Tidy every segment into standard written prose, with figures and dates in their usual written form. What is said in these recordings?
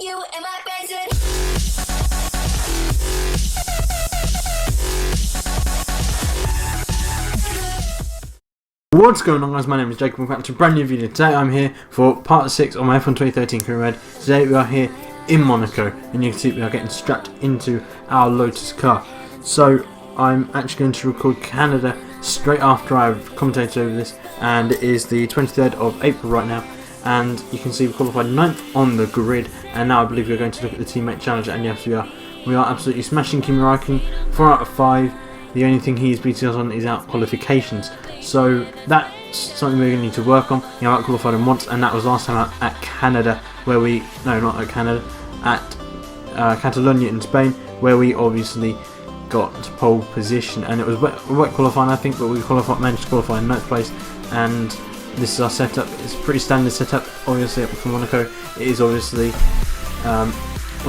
You in my basement. What's going on, guys? My name is Jacob. Welcome back to a brand new video. Today I'm here for part 6 of my F1 2013 career red. Today we are here in Monaco, and you can see we are getting strapped into our Lotus car. So I'm actually going to record Canada straight after I've commentated over this, and it is the 23rd of April right now. And you can see we qualified 9th on the grid, and now I believe we're going to look at the teammate challenge. And yes, we are absolutely smashing Kimi Räikkönen, 4 out of 5. The only thing he's beating us on is out qualifications. So that's something we're going to need to work on. You know, I qualified him once, and that was last time out at Canada, where we, no, not at Canada, at Catalonia in Spain, where we obviously got pole position, and it was wet qualifying, I think, but we managed to qualify in 9th place. And this is our setup. It's a pretty standard setup, obviously, up from Monaco. It is obviously a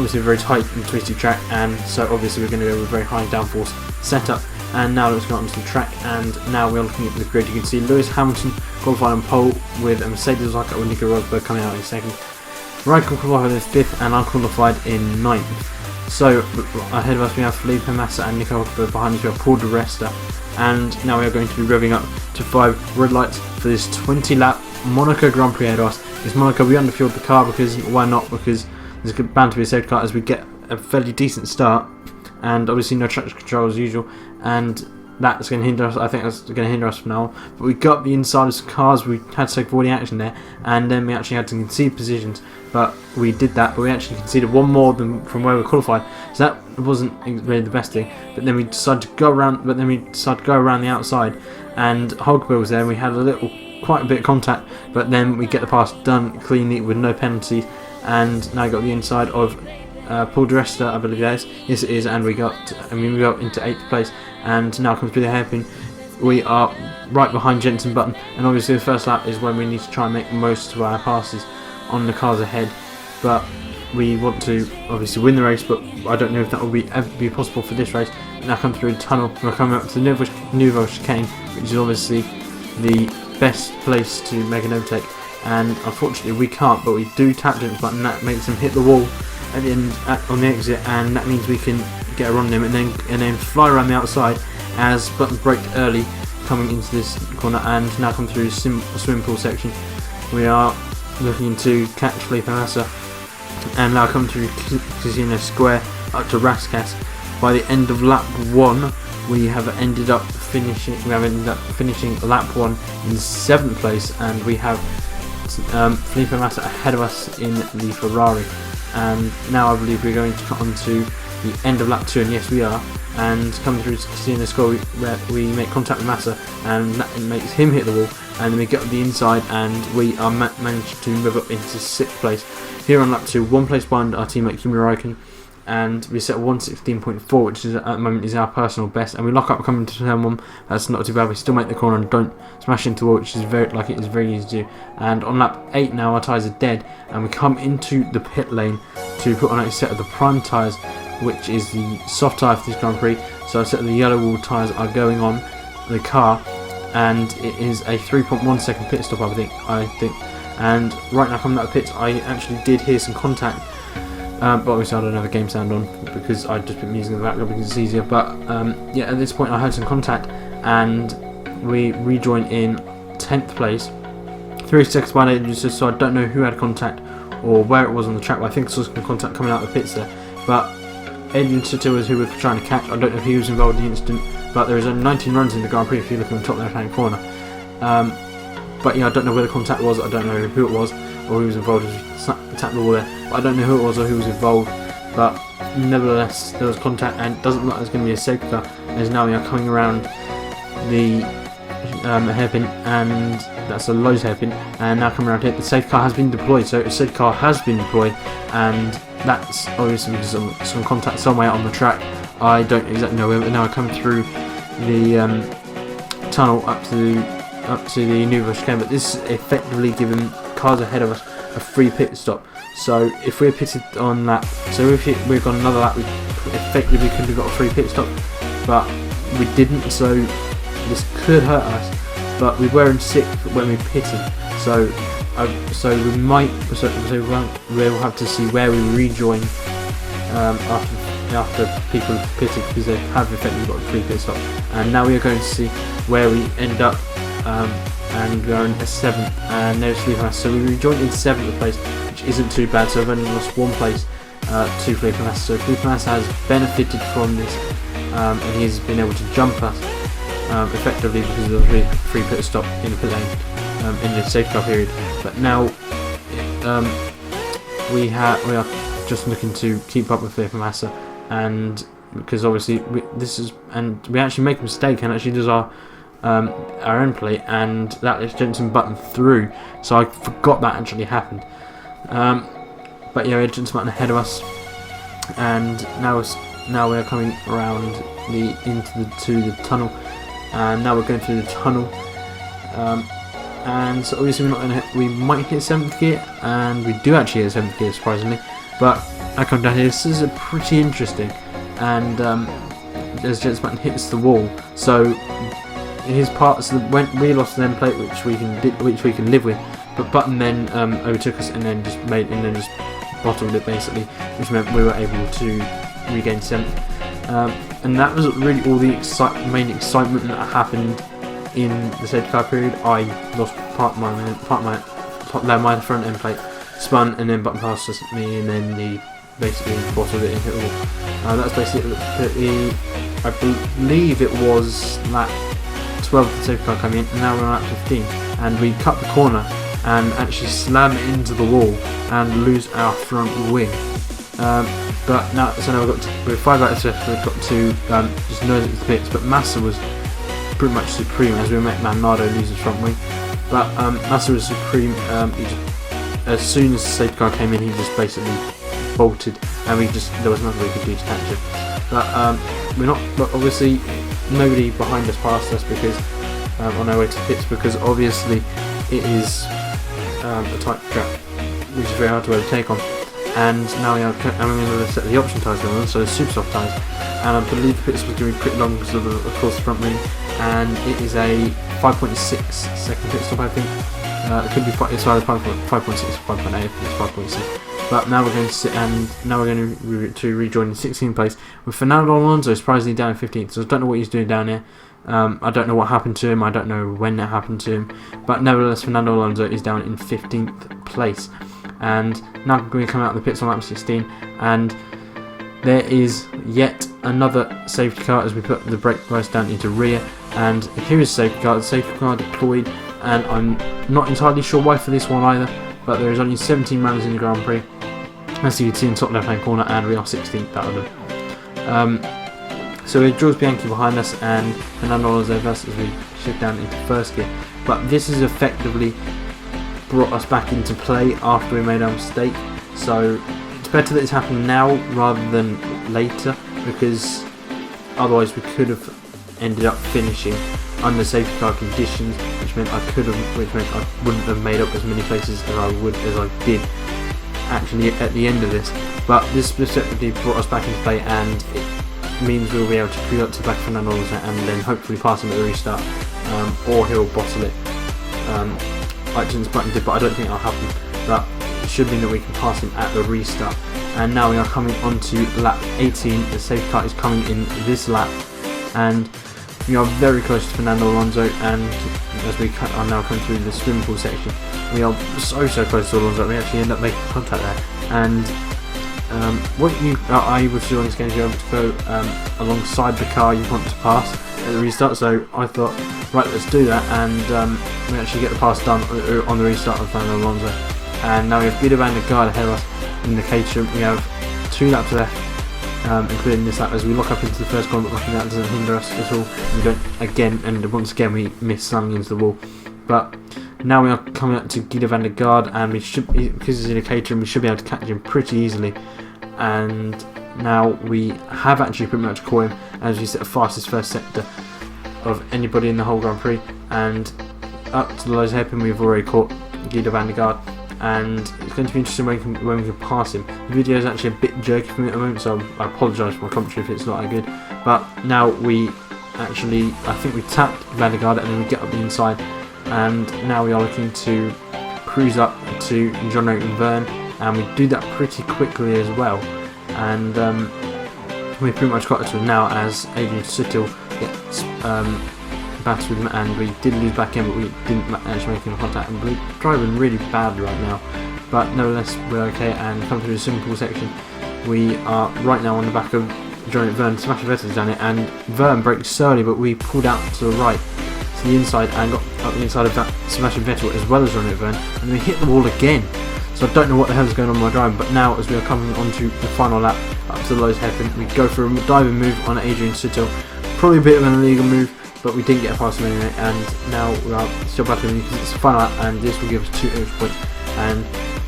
very tight and twisty track, and so obviously we're going to go with a very high downforce setup. And now let's go onto the track, and now we're looking at the grid. You can see Lewis Hamilton qualified on pole with a Mercedes Räikkönen with Nico Rosberg coming out in 2nd. Räikkönen qualified in 5th, and I qualified in 9th. So ahead of us we have Felipe Massa and Nico Rosberg. Behind us we have Paul di Resta, and now we are going to be revving up to 5 red lights for this 20-lap Monaco Grand Prix ahead of us. It's Monaco. We underfueled the car because why not? Because there's bound to be a safety car as we get a fairly decent start. And obviously no traction control as usual, and that's going to hinder us. I think that's going to hinder us from now on. But we got the inside of cars, we had to take avoiding action there, and then we actually had to concede positions. But we did that, but we actually conceded one more than from where we qualified, so that wasn't really the best thing. But then we decided to go around. The outside, and Hogberg was there, and we had quite a bit of contact. But then we get the pass done cleanly with no penalties, and now I got the inside of Paul di Resta, I believe that is. Yes, it is, and we got into 8th place, and now comes through the hairpin. We are right behind Jenson Button, and obviously the first lap is when we need to try and make most of our passes on the cars ahead. But we want to obviously win the race, but I don't know if that will ever be possible for this race. Now come through the tunnel, we're coming up to the Nouveau chicane, which is obviously the best place to make an overtake. And unfortunately we can't, but we do tap Jenson Button, that makes him hit the wall at the end on the exit, and that means we can get around him and then fly around the outside as Button braked early coming into this corner, and now come through swim pool section. We are looking to catch Felipe Massa, and now come through Casino Square up to Rascas. By the end of lap 1 we have ended up finishing lap 1 in 7th place, and we have Felipe Massa ahead of us in the Ferrari. And now I believe we're going to come on to the end of lap 2, and yes we are, and coming through Casino Square where we make contact with Massa, and that makes him hit the wall, and then we get up the inside, and we are managed to move up into 6th place. Here on lap 2, 1 place behind our teammate Kimi Räikkönen, and we set 1:16.4, which is at the moment is our personal best, and we lock up coming to turn 1. That's not too bad. We still make the corner and don't smash into the wall, which is very easy to do. And on lap 8 now our tyres are dead, and we come into the pit lane to put on a set of the prime tyres, which is the soft tyre for this Grand Prix. So a set of the yellow wall tyres are going on the car, and it is a 3.1 second pit stop, I think. And right now coming out of the pits, I actually did hear some contact. But obviously I don't have a game sound on because I just put music in the background because it's easier. But yeah, at this point I heard some contact, and we rejoin in 10th place. 3 seconds behind Adrian, so I don't know who had contact or where it was on the track. But I think I saw some contact coming out of the pits there. But Adrian Sutter was who we were trying to catch. I don't know if he was involved in the incident, but there is only 19 runs in the Grand Prix if you look on the top left hand corner. But yeah, I don't know where the contact was. I don't know who it was or who was involved. Tapped the wall there. I don't know who it was or who was involved, but nevertheless there was contact, and it doesn't look like there's going to be a safety car, as now we are coming around the hairpin, and that's a Lowe's hairpin, and now coming around here the safety car has been deployed. So a safety car has been deployed, and that's obviously because of some contact somewhere on the track. I don't exactly know where, but now I come through the tunnel up to the Nouveau chicane, but this is effectively giving cars ahead of us a free pit stop. So if we're pitted on that, so if we've got another lap, we effectively could have got a free pit stop, but we didn't, so this could hurt us. But we were in 6th when we pitted, so so we might, we'll have to see where we rejoin after people have pitted, because they have effectively got a 3 pit stop. And now we are going to see where we end up, and we are in 7th, and there's Felipe Massa. So we rejoined in 7th place, which isn't too bad. So I've only lost 1 place to Felipe Massa. So Felipe Massa has benefited from this, and he's been able to jump us effectively because of the 3 pit stop in the pit lane in the safety car period. But now we are just looking to keep up with Felipe Massa, and because obviously we actually make a mistake and actually does our end plate, and that is Jensen Button through. So I forgot that actually happened. But yeah, Jensen Button ahead of us, and now we're coming around to the tunnel, and now we're going through the tunnel. And so obviously we might hit 7th gear, and we do actually hit 7th gear surprisingly. But I come down here. This is pretty interesting, and as Jensen Button hits the wall, so his parts when we lost an end plate, which we can live with, but Button then overtook us and then just bottled it basically, which meant we were able to regain 7th. And that was really all the main excitement that happened in the safety car period. I lost my front end plate, spun, and then Button passed me, and then he basically bottled it and hit the wall. That's basically it. I believe it was lap 12 of the safety car coming in, and now we're on lap 15, and we cut the corner and actually slam into the wall and lose our front wing. But now, we're 5 laps left. We've got to just nose it to the pits. But Massa was pretty much supreme, as we met Manado lose his front wing. But Massa was supreme. As soon as the safety car came in, he just basically bolted, and there was nothing we could do to catch him. But obviously nobody behind us passed us because on our way to pits, because obviously it is a tight track which is very hard to overtake on. And now we're going to set the option tyres on, so super soft tyres, and I believe the pits was going to be pretty long because of course the front wing, and it is a 5.6 second pit stop, I think. It could be it's either 5.6 or 5.8. It's 5.6. But now we're going to sit, and now we're going to rejoin in 16th place with Fernando Alonso surprisingly down in 15th. So I don't know what he's doing down here. I don't know what happened to him. I don't know when that happened to him. But nevertheless, Fernando Alonso is down in 15th place. And now we're coming out of the pits on lap 16, and there is yet another safety car as we put the brake device down into rear. And here is the safety car deployed, and I'm not entirely sure why for this one either, but there is only 17 runners in the Grand Prix, as you can see in the top left hand corner, and we are 16th out of them. So we have Jules Bianchi behind us and Fernando Alonso as we shift down into first gear. But this has effectively brought us back into play after we made our mistake, so it's better that it's happened now rather than later, because otherwise we could have ended up finishing under safety car conditions, which meant I wouldn't have made up as many places as I did actually at the end of this. But this specifically brought us back into play, and it means we'll be able to creep up to back Fernando Alonso and then hopefully pass him at the restart, or he'll bottle it like Jensen Button did, but I don't think that'll happen. But it should mean that we can pass him at the restart. And now we are coming on to lap 18. The safety car is coming in this lap, and we are very close to Fernando Alonso, and as we are now coming through the swimming pool section, we are so close to Alonso, we actually end up making contact there. And what you are able to do on this game is you're able to go alongside the car you want to pass at the restart. So I thought, right, let's do that, and we actually get the pass done on the restart of Fernando Alonso. And now we have Guido van der Garde ahead of us in the Caterham. We have 2 laps left, including this lap, as we lock up into the first corner, but luckily that doesn't hinder us at all. We don't once again we miss slamming into the wall. But now we are coming up to Guido van der Garde, and we should, because he's in a Caterham, we should be able to catch him pretty easily. And now we have actually pretty much caught him, as we set the fastest first sector of anybody in the whole Grand Prix, and up to the lowest hairpin we've already caught Guido van der Garde. And it's going to be interesting when we can pass him. The video is actually a bit jerky for me at the moment, so I apologise for my commentary if it's not that good. But now we actually, I think we tapped van der Garde and then we get up the inside, and now we are looking to cruise up to John Oak and Verne, and we do that pretty quickly as well. And we pretty much got to it now as Adrian Sittle gets battered with him, and we did lose back in, but we didn't actually make any contact, and we're driving really bad right now, but nevertheless we're okay. And come through the simple section, we are right now on the back of John Oak Verne. Sebastian Vettel's done it, and Verne brakes early, but we pulled out to the right, to the inside, and got up the inside of that Sebastian Vettel as well as John Oak Verne, and we hit the wall again. So I don't know what the hell is going on with my driving, but now as we are coming onto the final lap up to the Lotus hairpin, we go for a diving move on Adrian Sittle. Probably a bit of an illegal move, but we didn't get past him anyway, and now we are still battling because it's the final lap, and this will give us 2 extra points, and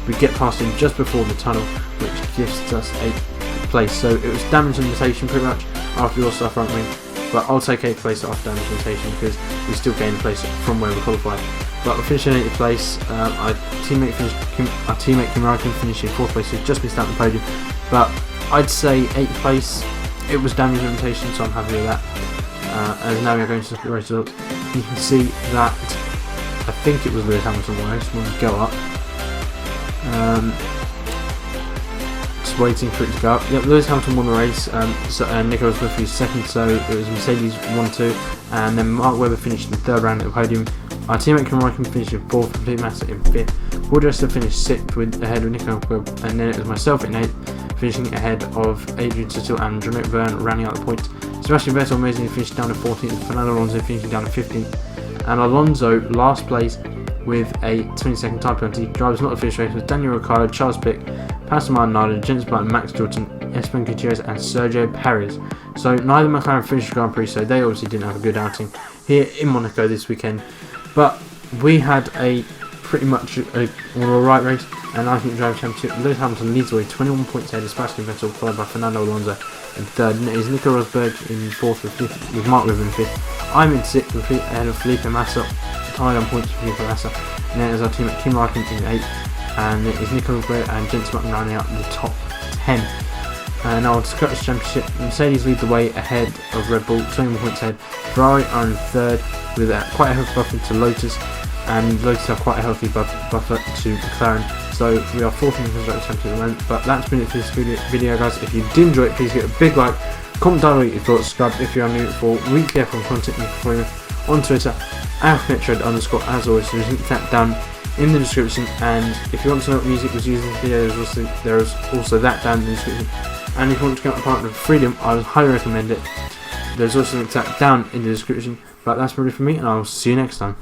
we get past him just before the tunnel, which gives us 8th place. So it was damage limitation pretty much after we lost our front wing, but I'll take 8th place after damage limitation because we still gained a place from where we qualified. But we're finishing 8th place. Our teammate Kim Raikkonen finished in 4th place, so just missed out the podium. But I'd say 8th place. It was damage limitation, so I'm happy with that. As now we are going to the race results. You can see that I think it was Lewis Hamilton won. I just want to go up. Just waiting for it to go up. Yep, Lewis Hamilton won the race. Nico Rosberg was second, so it was Mercedes 1-2, and then Mark Webber finished in the 3rd round at the podium. Our teammate Kim Raikkonen finished in 4th, Complete Massa in 5th. Paul Dresser finished 6th ahead of Nico Rosberg, and then it was myself in 8th, finishing ahead of Adrian Sittle and John Oak Verne, rounding out the points. Sebastian Vettel amazingly finished down to 14th, Fernando Alonso finishing down to 15th, and Alonso last place with a 20-second time penalty. Drivers not the finish race was Daniel Ricciardo, Charles Pic, Pastor Maldonado, Jensen Button, Max Jordan, Esteban Gutierrez and Sergio Perez. So neither McLaren finished the Grand Prix, so they obviously didn't have a good outing here in Monaco this weekend. But we had a pretty much an alright race, and I think the Driver Championship, Lewis Hamilton leads the way 21 points ahead of Sebastian Vettel, followed by Fernando Alonso in 3rd. And it is Nico Rosberg in 4th with Mark Webber in 5th. I'm in 6th ahead of Felipe Massa, tied on points with Felipe Massa. And then is our teammate Kim Raikkonen in 8th, and it is Nico Rosberg and Jensen Button rounding out the top 10. And our Scottish Championship, Mercedes lead the way ahead of Red Bull, 21 points ahead. Ferrari are in 3rd with quite a healthy buffer to Lotus, and Lotus have quite a healthy buffer to McLaren. So we are 4th in the Constructors Championship at the moment. But that's been it for this video, guys. If you did enjoy it, please give it a big like, comment down below your thoughts, subscribe if you are new for weekly F1 content. You can follow me on Twitter @metred_, as always. So just link that down in the description, and if you want to know what music was used in the video, there is also that down in the description. And if you want to become a partner of Freedom, I would highly recommend it. There's also links that down in the description. But that's probably for me, and I'll see you next time.